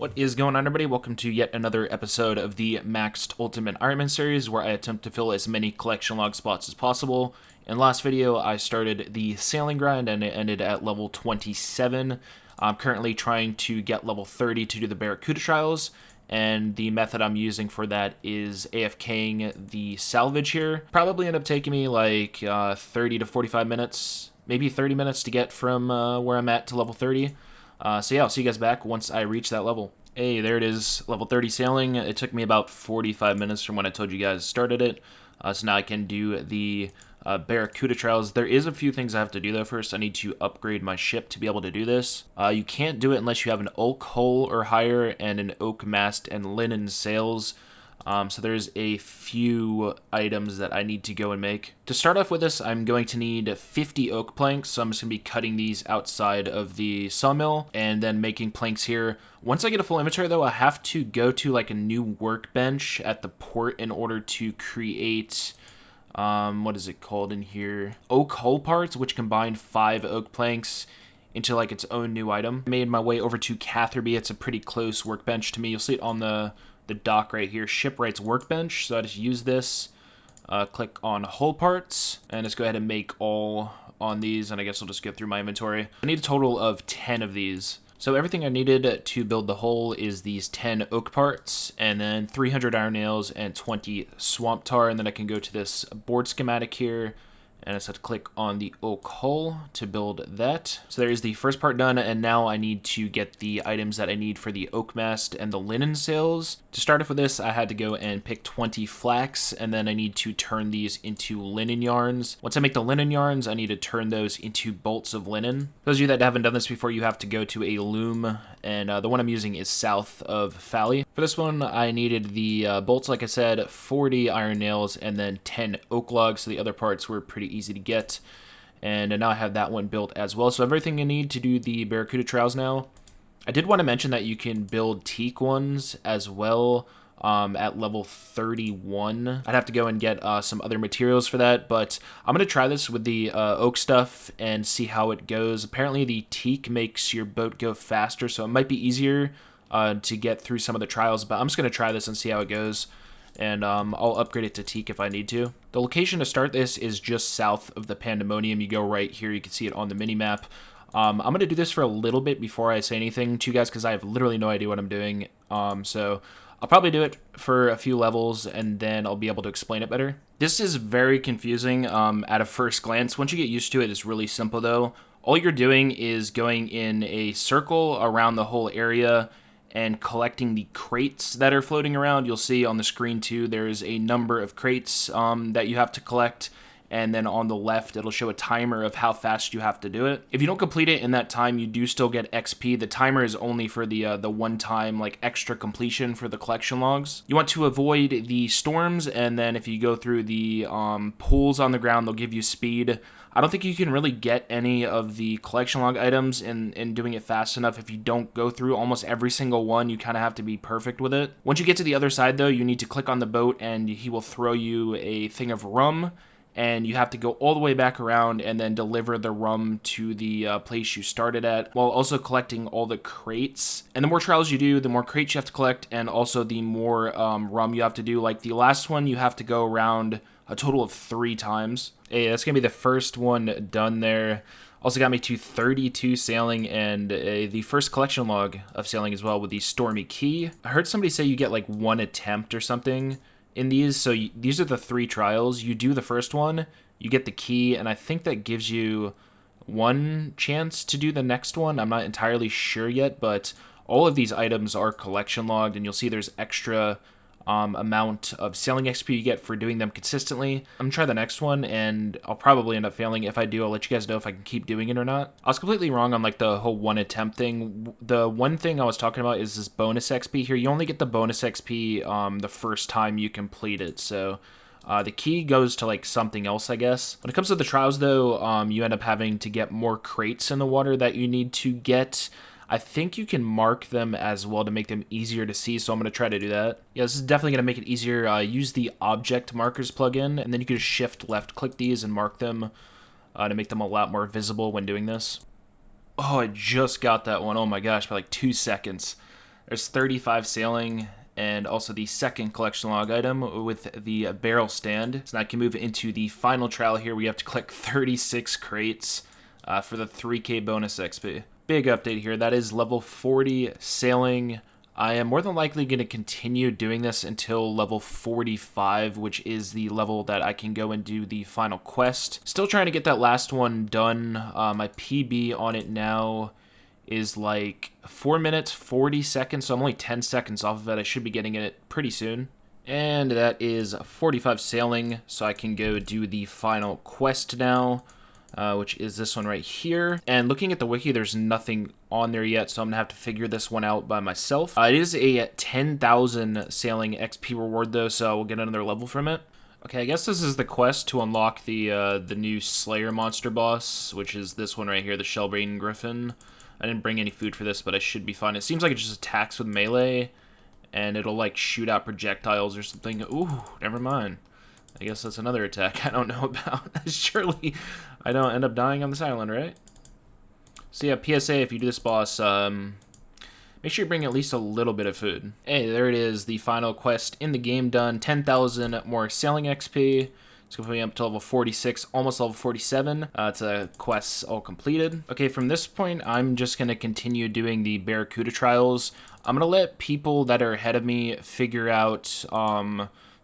What is going on, everybody? Welcome to yet another episode of the Maxed Ultimate Ironman series, where I attempt to fill as many collection log spots as possible. In the last video, I started the sailing grind and it ended at level 27. I'm currently trying to get level 30 to do the Barracuda trials, and the method I'm using for that is AFKing the salvage here. Probably end up taking me like 30 to 45 minutes, maybe 30 minutes to get from where I'm at to level 30. So yeah, I'll see you guys back once I reach that level. Hey, there it is, level 30 sailing. It took me about 45 minutes from when I told you guys started it. So now I can do the Barracuda trials. There is a few things I have to do though first. I need to upgrade my ship to be able to do this. You can't do it unless you have an oak hull or higher and an oak mast and linen sails. So there's a few items that I need to go and make. To start off with this, I'm going to need 50 oak planks, so I'm just going to be cutting these outside of the sawmill and then making planks here. Once I get a full inventory though, I have to go to like a new workbench at the port in order to create, what is it called in here? Oak hull parts, which combine 5 oak planks into like its own new item. I made my way over to Catherby. It's a pretty close workbench to me. You'll see it on the dock right here, shipwright's workbench. So I just use this, click on hull parts, and just go ahead and make all on these, and I guess I'll just go through my inventory. I need a total of 10 of these. So everything I needed to build the hull is these 10 oak parts, and then 300 iron nails and 20 swamp tar, and then I can go to this board schematic here, and I just have to click on the oak hull to build that. So there is the first part done, and now I need to get the items that I need for the oak mast and the linen sails. To start off with this, I had to go and pick 20 flax, and then I need to turn these into linen yarns. Once I make the linen yarns, I need to turn those into bolts of linen. For those of you that haven't done this before, you have to go to a loom, and the one I'm using is south of Fally. For this one, I needed the bolts, like I said, 40 iron nails, and then 10 oak logs, so the other parts were pretty easy to get. And now I have that one built as well. So everything I need to do the Barracuda trials now. I did want to mention that you can build teak ones as well at level 31. I'd have to go and get some other materials for that, but I'm going to try this with the oak stuff and see how it goes. Apparently the teak makes your boat go faster, so it might be easier to get through some of the trials, but I'm just going to try this and see how it goes. And I'll upgrade it to teak if I need to. The location to start this is just south of the Pandemonium. You go right here, you can see it on the mini-map. I'm going to do this for a little bit before I say anything to you guys, because I have literally no idea what I'm doing. So I'll probably do it for a few levels, and then I'll be able to explain it better. This is very confusing at a first glance. Once you get used to it, it's really simple though. All you're doing is going in a circle around the whole area and collecting the crates that are floating around. You'll see on the screen too, there's a number of crates that you have to collect, and then on the left it'll show a timer of how fast you have to do it. If you don't complete it in that time, you do still get XP. The timer is only for the one-time like extra completion for the collection logs. You want to avoid the storms, and then if you go through the pools on the ground, they'll give you speed. I don't think you can really get any of the collection log items in doing it fast enough. If you don't go through almost every single one, you kind of have to be perfect with it. Once you get to the other side though, you need to click on the boat and he will throw you a thing of rum, and you have to go all the way back around and then deliver the rum to the place you started at, while also collecting all the crates. And the more trials you do, the more crates you have to collect, and also the more rum you have to do. Like the last one, you have to go around a total of 3 times. Hey, that's gonna be the first one done there. Also got me to 32 sailing, and the first collection log of sailing as well with the Stormy Key. I heard somebody say you get like 1 attempt or something in these. So these are the 3 trials. You do the first one, you get the key, and I think that gives you 1 chance to do the next one. I'm not entirely sure yet, but all of these items are collection logged, and you'll see there's extra amount of sailing XP you get for doing them consistently. I'm gonna try the next one, and I'll probably end up failing. If I do, I'll let you guys know if I can keep doing it or not. I was completely wrong on like the whole 1 attempt thing. The one thing I was talking about is this bonus XP here. You only get the bonus XP the first time you complete it, so the key goes to like something else, I guess. When it comes to the trials though, you end up having to get more crates in the water that you need to get. I think you can mark them as well to make them easier to see, so I'm going to try to do that. Yeah, this is definitely going to make it easier. Use the object markers plugin, and then you can just shift left click these and mark them to make them a lot more visible when doing this. Oh, I just got that one. Oh my gosh, by like 2 seconds. There's 35 sailing, and also the second collection log item with the barrel stand. So now I can move into the final trial here. We have to collect 36 crates for the 3k bonus XP. Big update here. That is level 40 sailing. I am more than likely going to continue doing this until level 45, which is the level that I can go and do the final quest. Still trying to get that last one done. My PB on it now is like 4 minutes, 40 seconds, so I'm only 10 seconds off of it. I should be getting it pretty soon. And that is 45 sailing, so I can go do the final quest now, which is this one right here. And looking at the wiki, there's nothing on there yet, so I'm gonna have to figure this one out by myself. It is a 10,000 sailing XP reward though, so we'll get another level from it. Okay, I guess this is the quest to unlock the new Slayer monster boss, which is this one right here, the Shellbrain Griffin. I didn't bring any food for this, but I should be fine. It seems like it just attacks with melee, and it'll like shoot out projectiles or something. Ooh, never mind. I guess that's another attack I don't know about. Surely I don't end up dying on this island, right? So yeah, PSA, if you do this boss, make sure you bring at least a little bit of food. Hey, there it is, the final quest in the game done. 10,000 more sailing XP. It's going to put me up to level 46, almost level 47. It's a quests all completed. Okay, from this point, I'm just going to continue doing the Barracuda trials. I'm going to let people that are ahead of me figure out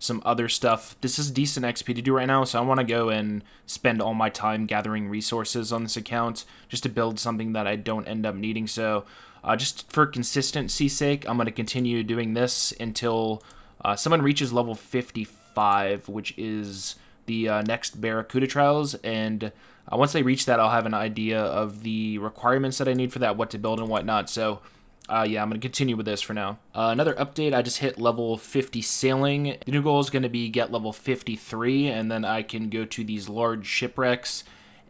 some other stuff. This is decent XP to do right now, so I want to go and spend all my time gathering resources on this account just to build something that I don't end up needing. So just for consistency's sake, I'm going to continue doing this until someone reaches level 55, which is the next Barracuda trials, and once they reach that, I'll have an idea of the requirements that I need for that, what to build and whatnot. So yeah, I'm going to continue with this for now. Another update, I just hit level 50 sailing. The new goal is going to be get level 53, and then I can go to these large shipwrecks,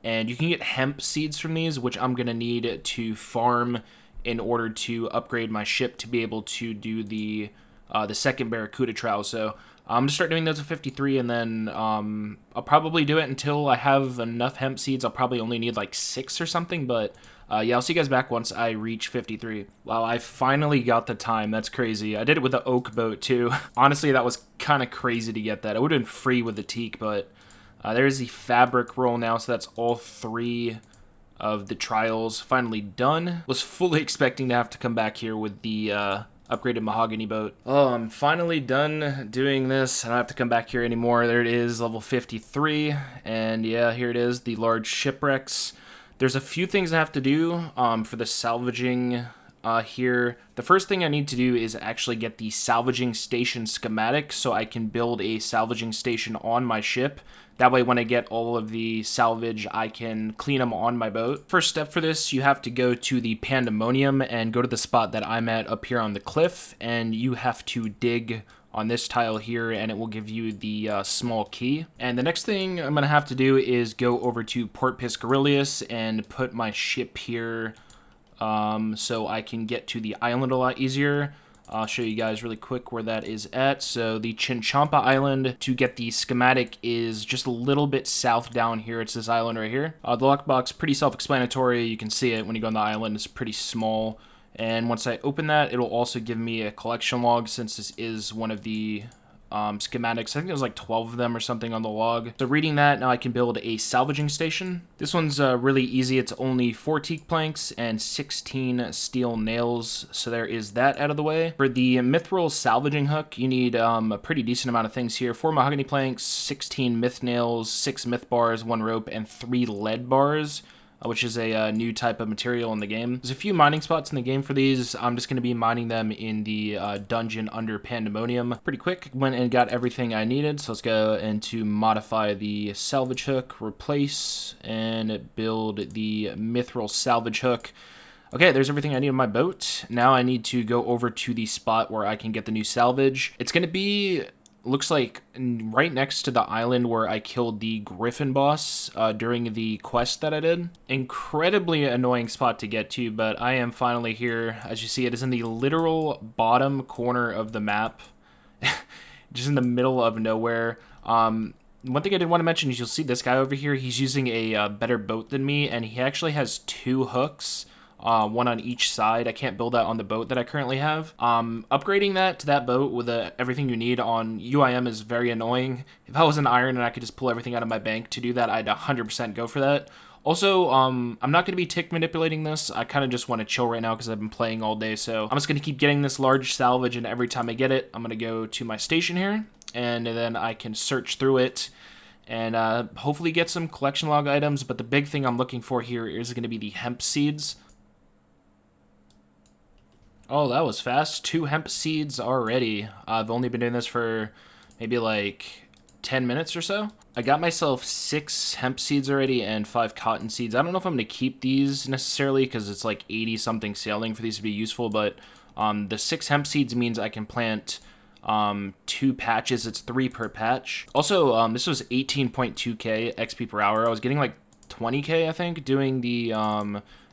and you can get hemp seeds from these, which I'm going to need to farm in order to upgrade my ship to be able to do the second Barracuda trial. So I'm going to start doing those at 53, and then I'll probably do it until I have enough hemp seeds. I'll probably only need like 6 or something, but yeah, I'll see you guys back once I reach 53. Wow, I finally got the time. That's crazy. I did it with the oak boat too. Honestly, that was kind of crazy to get that. It would have been free with the teak, but there's the fabric roll now, so that's all 3 of the trials finally done. Was fully expecting to have to come back here with the upgraded mahogany boat. Oh, I'm finally done doing this. I don't have to come back here anymore. There it is, level 53. And yeah, here it is, the large shipwrecks. There's a few things I have to do for the salvaging here. The first thing I need to do is actually get the salvaging station schematic so I can build a salvaging station on my ship. That way when I get all of the salvage, I can clean them on my boat. First step for this, you have to go to the Pandemonium and go to the spot that I'm at up here on the cliff, and you have to dig on this tile here, and it will give you the small key. And the next thing I'm going to have to do is go over to Port Piscarilius and put my ship here so I can get to the island a lot easier. I'll show you guys really quick where that is at. So the Chinchompa Island, to get the schematic, is just a little bit south down here. It's this island right here. The lockbox, pretty self-explanatory. You can see it when you go on the island. It's pretty small. And once I open that, it'll also give me a collection log, since this is one of the schematics. I think there's like 12 of them or something on the log. So reading that, now I can build a salvaging station. This one's really easy. It's only 4 teak planks and 16 steel nails. So there is that out of the way. For the mithril salvaging hook, you need a pretty decent amount of things here. 4 mahogany planks, 16 myth nails, 6 myth bars, 1 rope, and 3 lead bars, which is a new type of material in the game. There's a few mining spots in the game for these. I'm just going to be mining them in the dungeon under Pandemonium. Pretty quick, went and got everything I needed. So let's go into modify the salvage hook, replace, and build the mithril salvage hook. Okay, there's everything I need on my boat. Now I need to go over to the spot where I can get the new salvage. It's going to be, looks like, right next to the island where I killed the Griffin boss during the quest that I did. Incredibly annoying spot to get to, but I am finally here. As you see, it is in the literal bottom corner of the map, just in the middle of nowhere. One thing I did want to mention is you'll see this guy over here. He's using a better boat than me, and he actually has 2 hooks one on each side. I can't build that on the boat that I currently have. Upgrading that to that boat with everything you need on UIM is very annoying. If I was an iron and I could just pull everything out of my bank to do that, I'd 100% go for that. Also, I'm not going to be tick manipulating this. I kind of just want to chill right now because I've been playing all day. So I'm just going to keep getting this large salvage, and every time I get it, I'm going to go to my station here, and then I can search through it and hopefully get some collection log items. But the big thing I'm looking for here is going to be the hemp seeds. Oh, that was fast. 2 hemp seeds already. I've only been doing this for maybe like 10 minutes or so. I got myself 6 hemp seeds already and 5 cotton seeds. I don't know if I'm going to keep these necessarily because it's like 80 something sailing for these to be useful, but the 6 hemp seeds means I can plant 2 patches. It's 3 per patch. Also, this was 18.2k XP per hour. I was getting like 20k, I think, doing the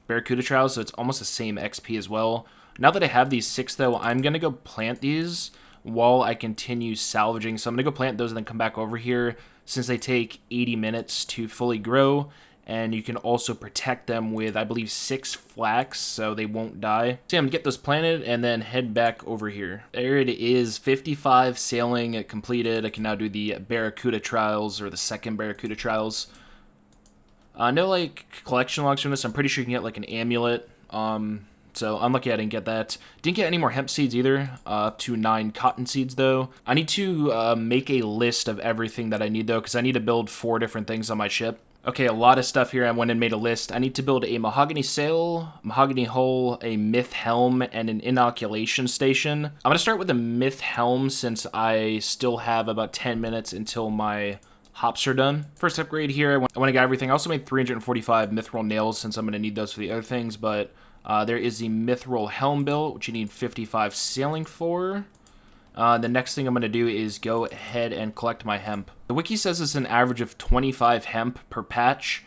Barracuda trials, so it's almost the same XP as well. Now that I have these 6, though, I'm going to go plant these while I continue salvaging. So I'm going to go plant those and then come back over here, since they take 80 minutes to fully grow, and you can also protect them with, I believe, 6 flax, so they won't die. So I'm going to get those planted and then head back over here. There it is, 55 sailing completed. I can now do the Barracuda trials, or the second Barracuda trials. No, like, collection logs from this. I'm pretty sure you can get, like, an amulet. So unlucky I didn't get that. Didn't get any more hemp seeds either, up to 9 cotton seeds though. I need to make a list of everything that I need though, because I need to build 4 different things on my ship. Okay, a lot of stuff here. I went and made a list. I need to build a mahogany sail, mahogany hull, a myth helm, and an inoculation station. I'm going to start with the myth helm since I still have about 10 minutes until my hops are done. First upgrade here, I want to get everything. I also made 345 mithril nails since I'm going to need those for the other things, but there is the mithril helm built, which you need 55 sailing for. The next thing I'm going to do is go ahead and collect my hemp. The wiki says it's an average of 25 hemp per patch.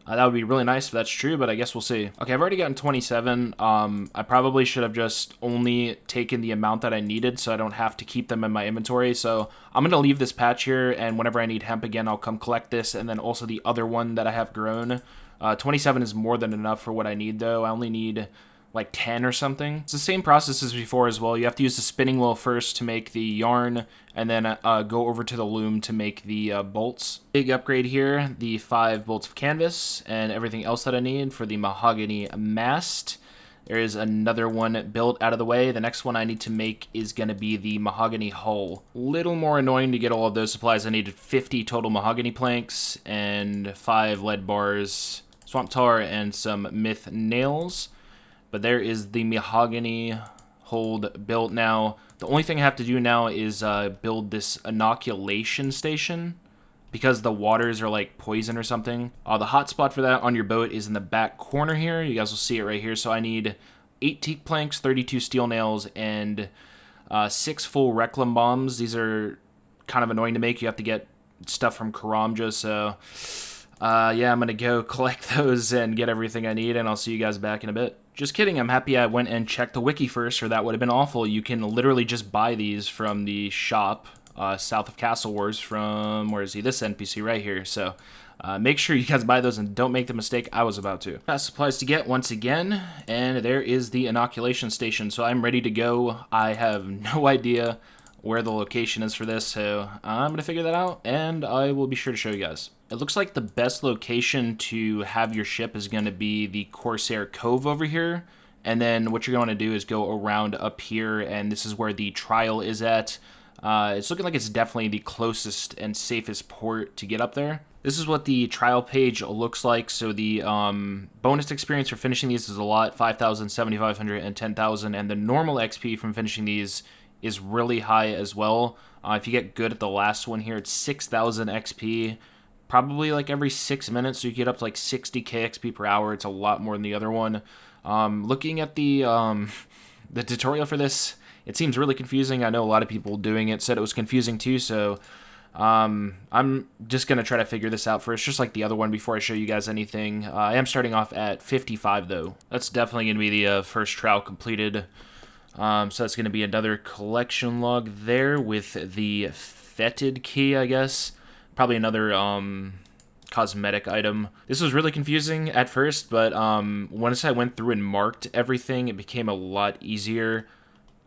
That would be really nice if that's true, but I guess we'll see. Okay, I've already gotten 27. I probably should have just only taken the amount that I needed so I don't have to keep them in my inventory. So I'm going to leave this patch here, and whenever I need hemp again, I'll come collect this, and then also the other one that I have grown. 27 is more than enough for what I need, though. I only need like 10 or something. It's the same process as before as well. You have to use the spinning wheel first to make the yarn, and then go over to the loom to make the bolts. Big upgrade here, the 5 bolts of canvas and everything else that I need for the mahogany mast. There is another one built out of the way. The next one I need to make is going to be the mahogany hull. Little more annoying to get all of those supplies. I needed 50 total mahogany planks and 5 lead bars, swamp tar, and some myth nails. But there is the mahogany hold built now. The only thing I have to do now is build this inoculation station, because the waters are like poison or something. The hotspot for that on your boat is in the back corner here. You guys will see it right here. So I need 8 teak planks, 32 steel nails, and 6 full Reclam bombs. These are kind of annoying to make. You have to get stuff from Karamja, so yeah, I'm going to go collect those and get everything I need, and I'll see you guys back in a bit. Just kidding, I'm happy I went and checked the wiki first, or that would have been awful. You can literally just buy these from the shop south of Castle Wars from, where is he? This NPC right here. So make sure you guys buy those and don't make the mistake I was about to. Got supplies to get once again, and there is the inoculation station. So I'm ready to go. I have no idea where the location is for this, so I'm going to figure that out, and I will be sure to show you guys. It looks like the best location to have your ship is going to be the Corsair Cove over here, and then what you're going to do is go around up here, and this is where the trial is at. It's looking like it's definitely the closest and safest port to get up there. This is what the trial page looks like. So the bonus experience for finishing these is a lot, 5,000, 7,500, and 10,000, and the normal XP from finishing these is really high as well. If you get good at the last one here, it's 6,000 XP, probably like every 6 minutes, so you get up to like 60k XP per hour. It's a lot more than the other one. Looking at the tutorial for this, it seems really confusing. I know a lot of people doing it said it was confusing too, so I'm just going to try to figure this out first, just like the other one, before I show you guys anything. I am starting off at 55, though. That's definitely going to be the first trial completed. So that's going to be another collection log there with the fetid key, I guess. Probably another cosmetic item. This was really confusing at first, but once I went through and marked everything, it became a lot easier.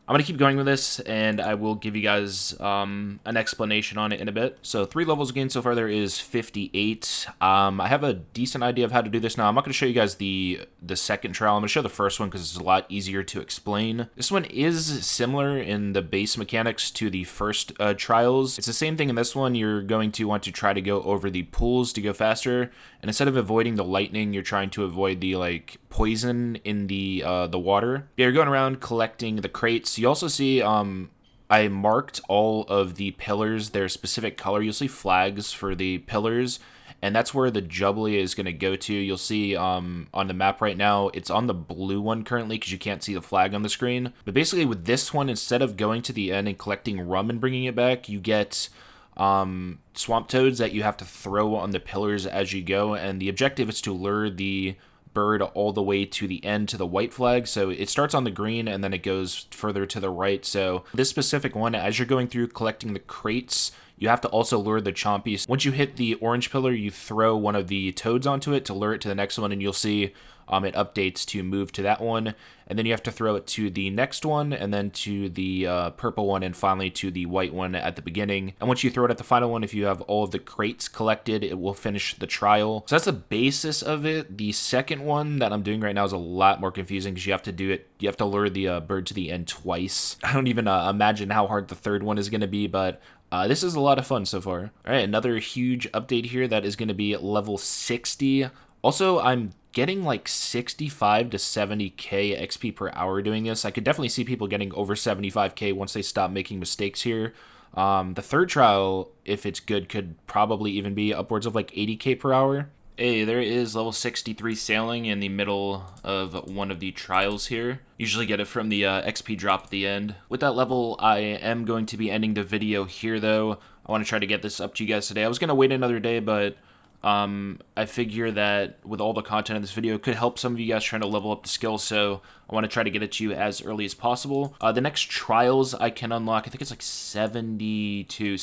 I'm going to keep going with this, and I will give you guys an explanation on it in a bit. So 3 levels gained so far, there is 58. I have a decent idea of how to do this now. I'm not going to show you guys the second trial. I'm going to show the first one because it's a lot easier to explain. This one is similar in the base mechanics to the first trials. It's the same thing in this one. You're going to want to try to go over the pools to go faster, and instead of avoiding the lightning, you're trying to avoid the poison in the water. Yeah, you're going around collecting the crates. You also see I marked all of the pillars, their specific color. You'll see flags for the pillars, and that's where the Jubbly is going to go to. You'll see on the map right now, it's on the blue one currently because you can't see the flag on the screen. But basically with this one, instead of going to the end and collecting rum and bringing it back, you get swamp toads that you have to throw on the pillars as you go, and the objective is to lure the bird all the way to the end to the white flag. So it starts on the green and then it goes further to the right. So this specific one, as you're going through collecting the crates, you have to also lure the chompies. Once you hit the orange pillar, you throw one of the toads onto it to lure it to the next one, and you'll see it updates to move to that one, and then you have to throw it to the next one, and then to the purple one, and finally to the white one at the beginning. And once you throw it at the final one, if you have all of the crates collected, it will finish the trial. So that's the basis of it. The second one that I'm doing right now is a lot more confusing because you have to do it. You have to lure the bird to the end twice. I don't even imagine how hard the third one is going to be, but this is a lot of fun so far. All right, another huge update here that is going to be at level 60. Also, I'm getting like 65 to 70k XP per hour doing this. I could definitely see people getting over 75k once they stop making mistakes here. The third trial, if it's good, could probably even be upwards of like 80k per hour. Hey, there is level 63 sailing in the middle of one of the trials here. Usually get it from the XP drop at the end. With that level, I am going to be ending the video here though. I want to try to get this up to you guys today. I was going to wait another day, but I figure that with all the content in this video, it could help some of you guys trying to level up the skill, so I want to try to get it to you as early as possible. The next trials I can unlock, I think it's like 72.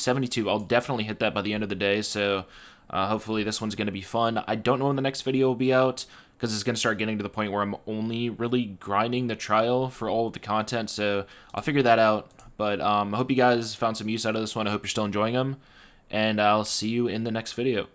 I'll definitely hit that by the end of the day, so hopefully this one's going to be fun. I don't know when the next video will be out, because it's going to start getting to the point where I'm only really grinding the trial for all of the content, so I'll figure that out. But I hope you guys found some use out of this one. I hope you're still enjoying them, and I'll see you in the next video.